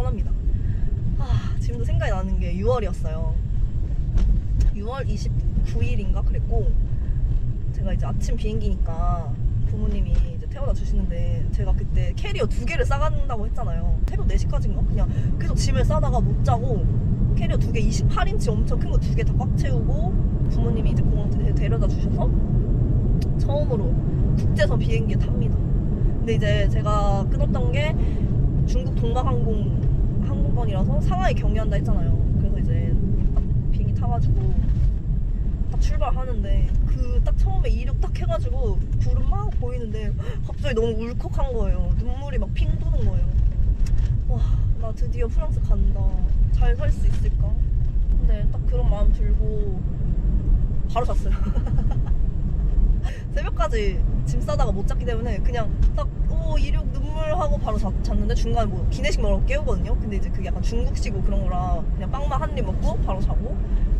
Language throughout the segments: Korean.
떠납니다. 지금도 생각이 나는 게 6월이었어요. 6월 29일인가 그랬고, 제가 이제 아침 비행기니까 부모님이 이제 태워다 주시는데, 제가 그때 캐리어 2개를 싸간다고 했잖아요. 새벽 4시까지인가? 그냥 계속 짐을 싸다가 못 자고 캐리어 2개 28인치 엄청 큰 거 2개 다 꽉 채우고, 부모님이 이제 공항 데려다 주셔서 처음으로 국제선 비행기에 탑니다. 근데 이제 제가 끊었던 게 중국 동방항공권이라서 상하이 경유한다 했잖아요. 그래서 이제 딱 비행기 타가지고 딱 출발하는데, 그 딱 처음에 이륙 딱 해가지고 불은 막 보이는데 갑자기 너무 울컥한 거예요. 눈물이 막 핑 도는 거예요. 와, 나 드디어 프랑스 간다. 잘 살 수 있을까? 근데 딱 그런 마음 들고 바로 잤어요. 새벽까지 짐 싸다가 못 잤기 때문에 그냥 딱 이륙 눈물하고 바로 잤는데, 중간에 뭐 기내식 먹으러 깨우거든요. 근데 이제 그게 약간 중국식이고 그런 거라 그냥 빵만 한 입 먹고 바로 자고,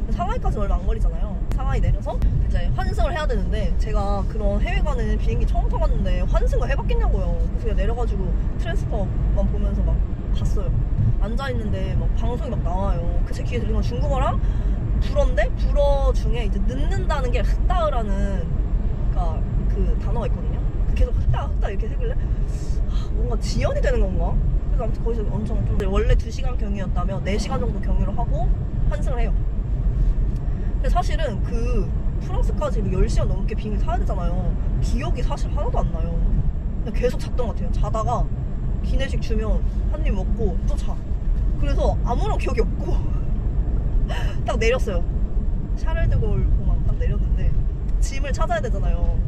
상하이까지 얼마 안 거리잖아요. 상하이 내려서 이제 환승을 해야 되는데, 제가 그런 해외 가는 비행기 처음 타봤는데 환승을 해봤겠냐고요. 그래서 그냥 내려가지고 트랜스퍼만 보면서 막 갔어요. 앉아있는데 막 방송이 막 나와요. 제 귀에 들린 건 중국어랑 불어인데, 불어 중에 이제 늦는다는 게 흑다으라는 그 단어가 있거든요. 계속 흑다 이렇게 세길래 뭔가 지연이 되는 건가? 그래서 아무튼 거기서 엄청 좀, 원래 2시간 경유였다면 4시간 정도 경유를 하고 환승을 해요. 근데 사실은 그 프랑스까지 10시간 넘게 비행기 타야 되잖아요. 기억이 사실 하나도 안 나요. 그냥 계속 잤던 것 같아요. 자다가 기내식 주면 한 입 먹고 또 자. 그래서 아무런 기억이 없고 딱 내렸어요. 샤를드골 공항 딱 내렸는데, 짐을 찾아야 되잖아요.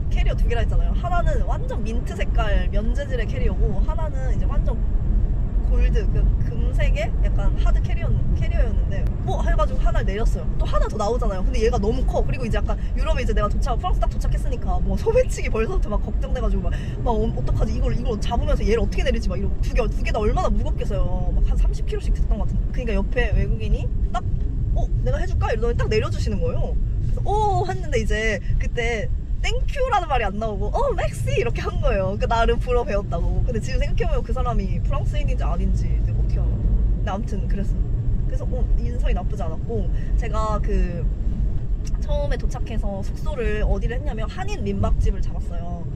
캐리어 2개라 했잖아요. 하나는 완전 민트 색깔 면재질의 캐리어고, 하나는 이제 완전 골드, 그 금색의 약간 하드 캐리어였는데, 해가지고 하나를 내렸어요. 또 하나 더 나오잖아요. 근데 얘가 너무 커. 그리고 이제 약간 유럽에 이제 내가 프랑스 딱 도착했으니까 뭐 소매치기 벌써부터 막 걱정돼가지고 막 어떡하지, 이걸 잡으면서 얘를 어떻게 내리지, 막 이러고 두 개 다 얼마나 무겁겠어요. 막 한 30kg씩 됐던 것 같은데. 그러니까 옆에 외국인이 딱 내가 해줄까 이러더니 딱 내려주시는 거예요. 그래서 했는데 이제 그때 땡큐라는 말이 안 나오고 맥시 이렇게 한 거예요. 그러니까 나름 불어 배웠다고. 근데 지금 생각해보면 그 사람이 프랑스인인지 아닌지 내가 어떻게 알아. 근데 아무튼 그래서 인상이 나쁘지 않았고, 제가 그 처음에 도착해서 숙소를 어디를 했냐면 한인 민박집을 잡았어요.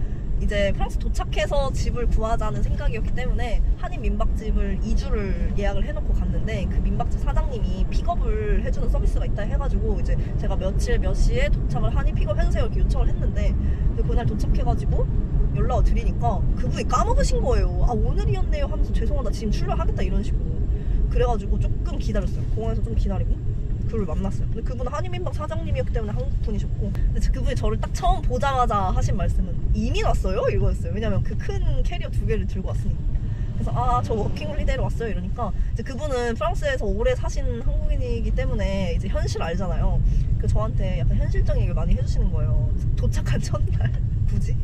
이제 프랑스 도착해서 집을 구하자는 생각이었기 때문에 한인 민박집을 2주를 예약을 해놓고 갔는데, 그 민박집 사장님이 픽업을 해주는 서비스가 있다 해가지고 이제 제가 며칠 몇 시에 도착을 하니 픽업해주세요 이렇게 요청을 했는데, 근데 그날 도착해가지고 연락을 드리니까 그분이 까먹으신 거예요. 오늘이었네요 하면서 죄송하다 지금 출발하겠다 이런 식으로. 그래가지고 조금 기다렸어요. 공항에서 좀 기다리고 그를 만났어요. 근데 그분은 한인민박 사장님이었기 때문에 한국분이셨고, 근데 그분이 저를 딱 처음 보자마자 하신 말씀은 이민 왔어요? 이거였어요. 왜냐면 그 큰 캐리어 2개를 들고 왔으니까. 그래서 저 워킹홀리데이로 왔어요 이러니까, 이제 그분은 프랑스에서 오래 사신 한국인이기 때문에 이제 현실 알잖아요. 그 저한테 약간 현실적인 얘기를 많이 해주시는 거예요. 도착한 첫날 굳이?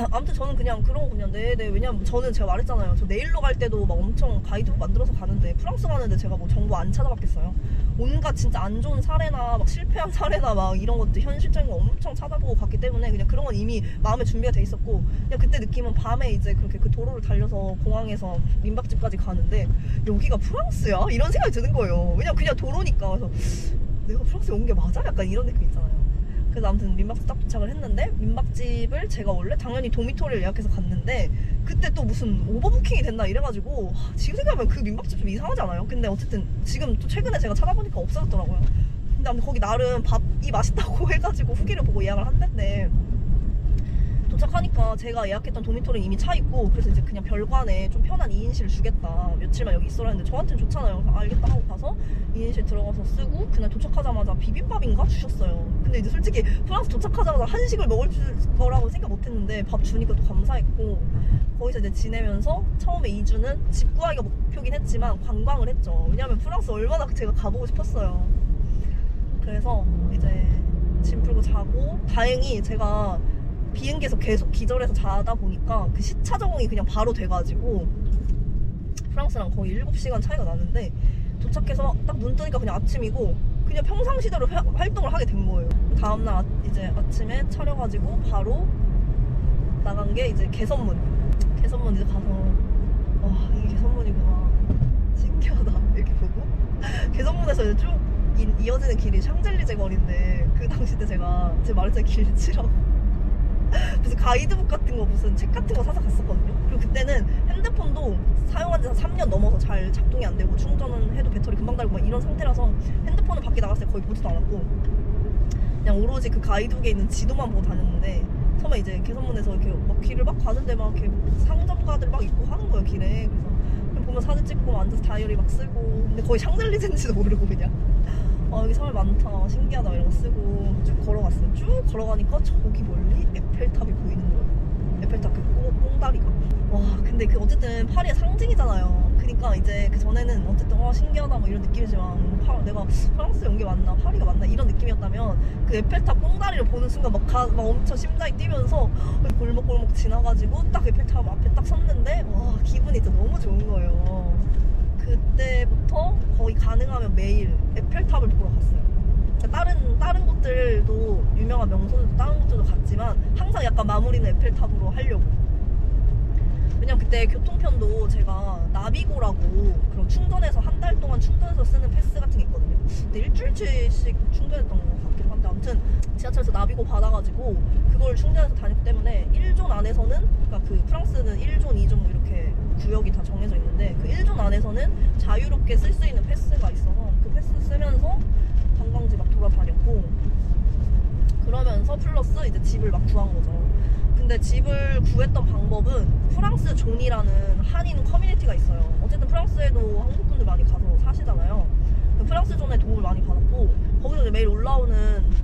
아무튼 저는 그냥 그런 거 그냥 네 왜냐면 저는 제가 말했잖아요. 저 내일로 갈 때도 막 엄청 가이드북 만들어서 가는데, 프랑스 가는데 제가 뭐 정보 안 찾아봤겠어요. 온갖 진짜 안 좋은 사례나 막 실패한 사례나 막 이런 것들 현실적인 거 엄청 찾아보고 갔기 때문에 그냥 그런 건 이미 마음에 준비가 돼 있었고, 그냥 그때 느낌은 밤에 이제 그렇게 그 도로를 달려서 공항에서 민박집까지 가는데 여기가 프랑스야? 이런 생각이 드는 거예요. 왜냐면 그냥 도로니까. 그래서 내가 프랑스에 온 게 맞아? 약간 이런 느낌 있잖아요. 그래서 아무튼 민박집 딱 도착을 했는데, 민박집을 제가 원래 당연히 도미토리를 예약해서 갔는데 그때 또 무슨 오버부킹이 됐나 이래가지고, 지금 생각하면 그 민박집 좀 이상하지 않아요? 근데 어쨌든 지금 또 최근에 제가 찾아보니까 없어졌더라고요. 근데 아무튼 거기 나름 밥이 맛있다고 해가지고 후기를 보고 예약을 한댔는데, 도착하니까 제가 예약했던 도미토리는 이미 차 있고, 그래서 이제 그냥 별관에 좀 편한 2인실을 주겠다, 며칠만 여기 있어라 했는데 저한테는 좋잖아요. 그래서 알겠다 하고 가서 2인실 들어가서 쓰고, 그날 도착하자마자 비빔밥인가 주셨어요. 근데 이제 솔직히 프랑스 도착하자마자 한식을 먹을 거라고 생각 못했는데 밥 주니까 또 감사했고, 거기서 이제 지내면서 처음에 2주는 집 구하기가 목표긴 했지만 관광을 했죠. 왜냐면 프랑스 얼마나 제가 가보고 싶었어요. 그래서 이제 짐 풀고 자고, 다행히 제가 비행기에서 계속 기절해서 자다 보니까 그 시차 적응이 그냥 바로 돼가지고, 프랑스랑 거의 7시간 차이가 나는데 도착해서 딱 눈 뜨니까 그냥 아침이고 그냥 평상시대로 활동을 하게 된 거예요. 다음날 이제 아침에 차려가지고 바로 나간 게 이제 개선문 이제 가서, 와 이게 개선문이구나. 에서 쭉 이어지는 길이 샹젤리제 거리인데 그 당시 때 제가 말했잖아요 길치라고 무슨 가이드북 같은 거 무슨 책 같은 거 사서 갔었거든요. 그리고 그때는 핸드폰도 사용한 지 3년 넘어서 잘 작동이 안 되고 충전은 해도 배터리 금방 닳고 막 이런 상태라서 핸드폰은 밖에 나갔을 때 거의 보지도 않았고 그냥 오로지 그 가이드북에 있는 지도만 보고 다녔는데 처음에 이제 개선문에서 이렇게 막 길을 막 가는데 막 이렇게 상점가들 막 있고 하는 거예요 길에. 그래서 그냥 보면 사진 찍고 앉아서 다이어리 막 쓰고 근데 거의 샹젤리제인지도 모르고 그냥 여기 사람 많다 신기하다 이런 거 쓰고 쭉 걸어갔어요. 쭉 걸어가니까 저기 멀리 에펠탑이 보이는 거예요. 에펠탑 그 꽁다리가. 와 근데 그 어쨌든 파리의 상징이잖아요. 그니까 이제 그 전에는 어쨌든 와 신기하다 뭐 이런 느낌이지만 내가 프랑스 온 게 맞나 파리가 맞나 이런 느낌이었다면 그 에펠탑 꽁다리를 보는 순간 막 엄청 심장이 뛰면서 골목골목 지나가지고 딱 에펠탑 앞에 딱 섰는데 와 기분이 진짜 너무 좋은 거예요. 그때부터 거의 가능하면 매일 에펠탑을 보러 갔어요. 다른 곳들도 유명한 명소들도 다른 곳들도 갔지만 항상 약간 마무리는 에펠탑으로 하려고. 왜냐면 그때 교통편도 제가 나비고라고 그런 충전해서 한 달 동안 충전해서 쓰는 패스 같은 게 있거든요. 근데 일주일치씩 충전했던 것 같기도 한데 아무튼 지하철에서 나비고 받아가지고 그걸 충전해서 다녔기 때문에 1존 안에서는 그러니까 그 프랑스는 1존, 2존 뭐 이렇게 구역이 다 정해져 있는데 그 1존 안에서는 자유롭게 쓸 수 있는 패스가 있어서 그 패스 쓰면서 관광지 막 돌아다녔고 그러면서 플러스 이제 집을 막 구한 거죠. 근데 집을 구했던 방법은 프랑스 존이라는 한인 커뮤니티가 있어요. 어쨌든 프랑스에도 한국 분들 많이 가서 사시잖아요. 프랑스 존에 도움을 많이 받았고 거기서 이제 매일 올라오는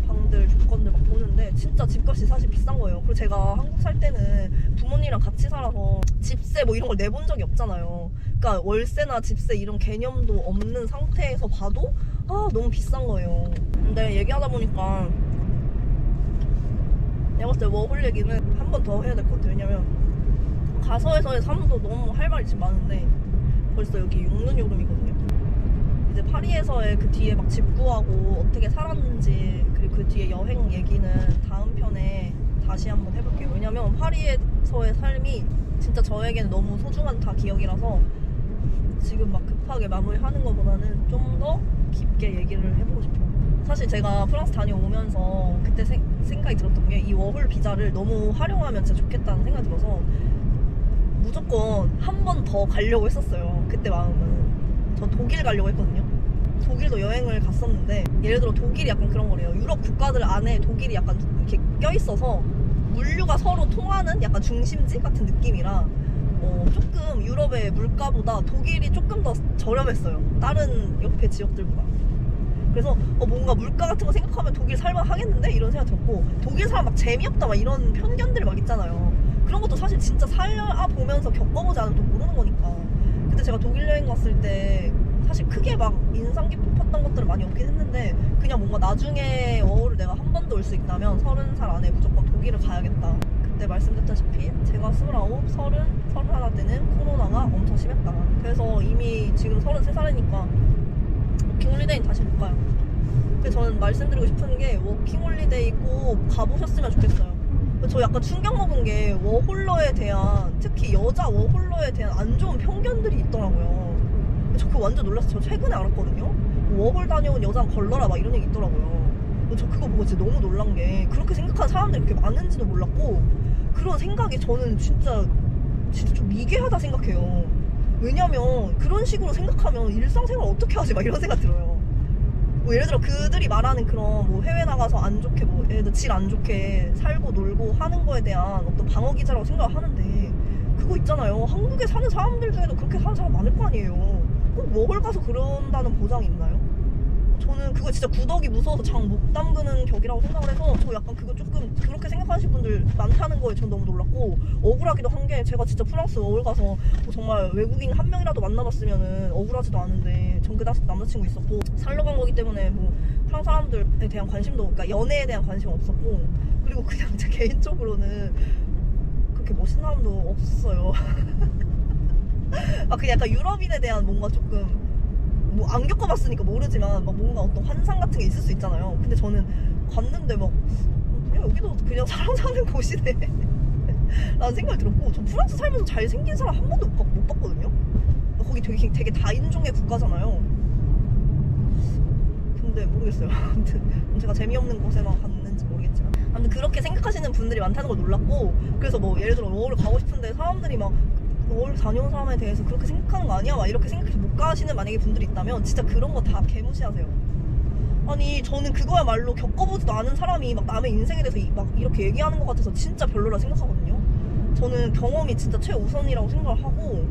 방들 조건들 막 보는데 진짜 집값이 사실 비싼 거예요. 그리고 제가 한국 살 때는 부모님이랑 같이 살아서 집세 뭐 이런 걸 내본 적이 없잖아요. 그러니까 월세나 집세 이런 개념도 없는 상태에서 봐도 너무 비싼 거예요. 근데 얘기하다 보니까 내가 봤을 때 워홀 얘기는 한 번 더 해야 될 것 같아요. 왜냐면 가서에서의 삶도 너무 할 말이 지금 많은데 벌써 여기 6년 여름이거든요. 이제 파리에서의 그 뒤에 막 집 구하고 어떻게 살았는지 그리고 그 뒤에 여행 얘기는 다음 편에 다시 한번 해볼게요. 왜냐면 파리에서의 삶이 진짜 저에게는 너무 소중한 다 기억이라서 지금 막 급하게 마무리하는 것보다는 좀 더 깊게 얘기를 해보고 싶어요. 사실 제가 프랑스 다녀오면서 그때 생각이 들었던 게 이 워홀 비자를 너무 활용하면 진짜 좋겠다는 생각이 들어서 무조건 한 번 더 가려고 했었어요. 그때 마음은. 저 독일 가려고 했거든요. 독일도 여행을 갔었는데 예를 들어 독일이 약간 그런 거래요. 유럽 국가들 안에 독일이 약간 이렇게 껴있어서 물류가 서로 통하는 약간 중심지 같은 느낌이라 조금 유럽의 물가보다 독일이 조금 더 저렴했어요. 다른 옆에 지역들보다. 그래서 뭔가 물가 같은 거 생각하면 독일 살만 하겠는데? 이런 생각 들었고 독일 사람 막 재미없다 막 이런 편견들 막 있잖아요. 그런 것도 사실 진짜 살아보면서 겪어보지 않으면 또 모르는 거니까. 그때 제가 독일 여행 갔을 때 사실 크게 막 인상 깊었던 것들은 많이 없긴 했는데 그냥 뭔가 나중에 워홀을 내가 한 번 더 올 수 있다면 30살 안에 무조건 독일을 가야겠다. 그때 말씀드렸다시피 제가 29, 30, 31 때는 코로나가 엄청 심했다. 그래서 이미 지금 33살이니까 워킹홀리데이는 다시 못 가요. 그래서 저는 말씀드리고 싶은 게 워킹홀리데이 꼭 가보셨으면 좋겠어요. 저 약간 충격 먹은 게 워홀러에 대한 특히 여자 워홀러에 대한 안 좋은 편견들이 있더라고요. 저 그거 완전 놀랐어요. 저 최근에 알았거든요. 워홀 다녀온 여자는 걸러라 막 이런 얘기 있더라고요. 저 그거 보고 진짜 너무 놀란 게 그렇게 생각하는 사람들이 그렇게 많은지도 몰랐고 그런 생각이 저는 진짜 좀 미개하다 생각해요. 왜냐면 그런 식으로 생각하면 일상생활 어떻게 하지 막 이런 생각 들어요. 뭐 예를 들어 그들이 말하는 그런 뭐 해외 나가서 안 좋게 뭐 예를 들어 질 안 좋게 살고 놀고 하는 거에 대한 어떤 방어 기제라고 생각을 하는데 그거 있잖아요. 한국에 사는 사람들 중에도 그렇게 사는 사람 많을 거 아니에요. 꼭 워홀 가서 그런다는 보장이 있나요? 저는 그거 진짜 구더기 무서워서 장 못 담그는 격이라고 생각을 해서 저 약간 그거 조금 그렇게 생각하시는 분들 많다는 거에 전 너무 놀랐고 억울하기도 한 게 제가 진짜 프랑스 워홀 가서 뭐 정말 외국인 한 명이라도 만나봤으면은 억울하지도 않은데 전 그 당시 남자친구 있었고 살러 간 거기 때문에 뭐 프랑스 사람들에 대한 관심도 그러니까 연애에 대한 관심은 없었고 그리고 그냥 제 개인적으로는 그렇게 멋있는 사람도 없었어요. 그냥 약간 유럽인에 대한 뭔가 조금 뭐 안 겪어봤으니까 모르지만 막 뭔가 어떤 환상 같은 게 있을 수 있잖아요. 근데 저는 갔는데 막 그냥 여기도 그냥 사람 사는 곳이네 라는 생각이 들었고 저 프랑스 살면서 잘생긴 사람 한 번도 못 봤거든요. 거기 되게 다인종의 국가잖아요. 근데 모르겠어요. 아무튼 제가 재미없는 곳에만 갔는지 모르겠지만 아무튼 그렇게 생각하시는 분들이 많다는 걸 놀랐고, 그래서 뭐 예를 들어 워홀을 가고 싶은데 사람들이 막 워홀 다녀온 사람에 대해서 그렇게 생각하는 거 아니야? 막 이렇게 생각해서 못 가시는 만약에 분들이 있다면 진짜 그런 거 다 개무시하세요. 아니 저는 그거야말로 겪어보지도 않은 사람이 막 남의 인생에 대해서 막 이렇게 얘기하는 것 같아서 진짜 별로라 생각하거든요. 저는 경험이 진짜 최우선이라고 생각을 하고,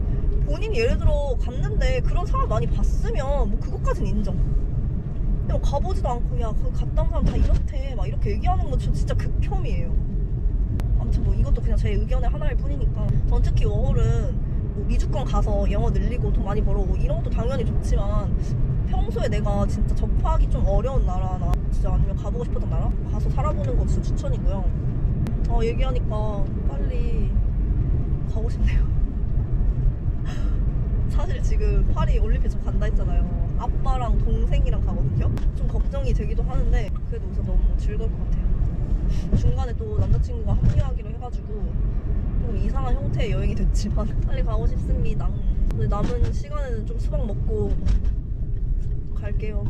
본인이 예를 들어 갔는데 그런 사람 많이 봤으면 뭐 그것까진 인정. 근데 뭐 가보지도 않고 야 거기 갔다 온 사람 다 이렇대 막 이렇게 얘기하는 건 진짜 극혐이에요. 아무튼 뭐 이것도 그냥 제 의견의 하나일 뿐이니까. 전 특히 워홀은 뭐 미주권 가서 영어 늘리고 돈 많이 벌어오고 이런 것도 당연히 좋지만, 평소에 내가 진짜 접하기 좀 어려운 나라나 진짜 아니면 가보고 싶었던 나라 가서 살아보는 거 진짜 추천이고요. 얘기하니까 빨리 가고 싶네요. 사실 지금 파리 올림픽 저 간다 했잖아요. 아빠랑 동생이랑 가거든요. 좀 걱정이 되기도 하는데 그래도 우선 너무 즐거울 것 같아요. 중간에 또 남자친구가 합류하기로 해가지고 좀 이상한 형태의 여행이 됐지만 빨리 가고 싶습니다. 오늘 남은 시간에는 좀 수박 먹고 갈게요.